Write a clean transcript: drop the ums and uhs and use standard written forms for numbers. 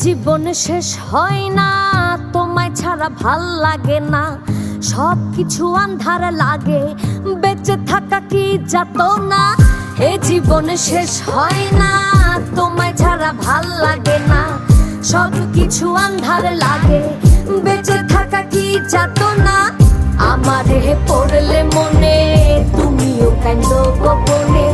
জীবন শেষ হয় না, তোমায় ছাড়া ভাল লাগে না, সব কিছু আন্ধার লাগে, বেঁচে থাকা কি যাতনা। এ জীবন শেষ হয় না, তোমায় ছাড়া ভাল লাগে না, সব কিছু আন্ধার লাগে, বেঁচে থাকা কি যাতনা। আমারে পড়লে মনে তুমিও কান্দো গোপনে।